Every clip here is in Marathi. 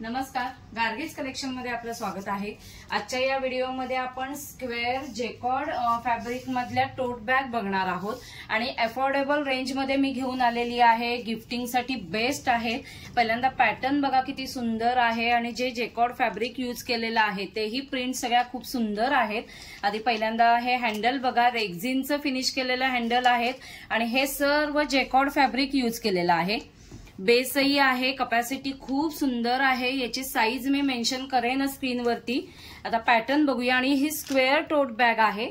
नमस्कार, गार्गीज कलेक्शन मध्ये आपलं स्वागत आहे। आजच्या या व्हिडिओमध्ये आपण स्क्वेअर जेकॉर्ड फॅब्रिक मधल्या टोट बॅग बघणार आहोत आणि अफोर्डेबल रेंज मध्ये मी घेऊन आलेली आहे। गिफ्टिंग साठी बेस्ट आहे। पहिल्यांदा पॅटर्न बघा किती सुंदर आहे आणि जे जेकॉर्ड फॅब्रिक यूज केलेलं आहे तेही प्रिंट सगळ्या खूप सुंदर आहेत। आधी पहिल्यांदा हे हँडल बघा, रेक्झिनचं फिनिश केलेलं हँडल आहेत आणि हे सर्व जेकॉर्ड फॅब्रिक यूज केलेलं आहे। बेसही आहे, कॅपॅसिटी खूप सुंदर आहे। याची साईज मी मेन्शन करेन स्क्रीनवरती। आता पॅटर्न बघूया आणि ही स्क्वेअर टोट बॅग आहे।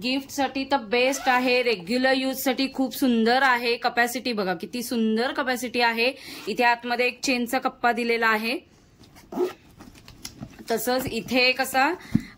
गिफ्ट साठी तर बेस्ट आहे, रेग्युलर यूज साठी खूप सुंदर आहे। कॅपॅसिटी बघा किती सुंदर कॅपॅसिटी आहे। इथे आतमध्ये एक चेनचा कप्पा दिलेला आहे, तसंच इथे कसा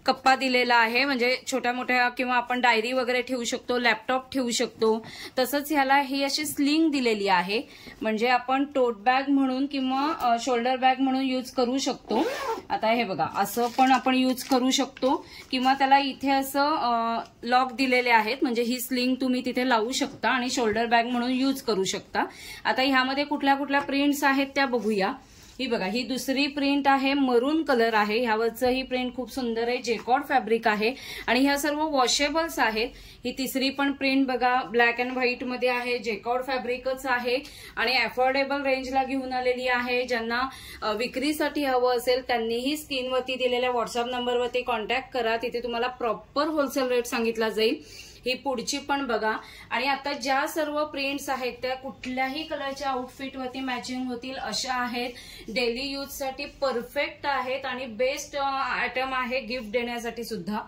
कप्पा दिलेला आहे, म्हणजे छोट्या मोठ्या किंवा आपण डायरी वगैरे ठेवू शकतो, लॅपटॉप ठेवू शकतो। तसंच ह्याला ही अशी स्लिंग दिलेली आहे, म्हणजे आपण टोट बॅग म्हणून किंवा शोल्डर बॅग म्हणून यूज करू शकतो। आता हे बघा, असं पण आपण यूज करू शकतो किंवा त्याला इथे असं लॉक दिलेले आहेत, म्हणजे ही स्लिंग तुम्ही तिथे लावू शकता आणि शोल्डर बॅग म्हणून यूज करू शकता। आता ह्यामध्ये कुठल्या कुठल्या प्रिंट्स आहेत त्या बघूया। ही बघा, ही दुसरी प्रिंट आहे, मरून कलर आहे। ह्यावरचं ही प्रिंट खूप सुंदर आहे, जेकॉर्ड फॅब्रिक आहे आणि ह्या सर्व वॉशेबल्स आहेत। ही तिसरी पण प्रिंट बघा, ब्लॅक अँड व्हाईट मध्ये आहे, जेकॉर्ड फॅब्रिकच आहे आणि अफोर्डेबल रेंजला घेऊन आलेली आहे। ज्यांना विक्रीसाठी हवं असेल त्यांनीही स्क्रीनवरती दिलेल्या व्हॉट्सअप नंबरवरती कॉन्टॅक्ट करा, तिथे तुम्हाला प्रॉपर होलसेल रेट सांगितला जाईल। ही पुढची पण बघा आणि आता ज्या सर्व प्रिंट्स आहेत त्या कुठल्याही कलरच्या आउटफिट वरती मॅचिंग होतील अशा आहेत। डेली यूज साठी परफेक्ट आहेत आणि बेस्ट आयटम आहे गिफ्ट देण्यासाठी सुद्धा।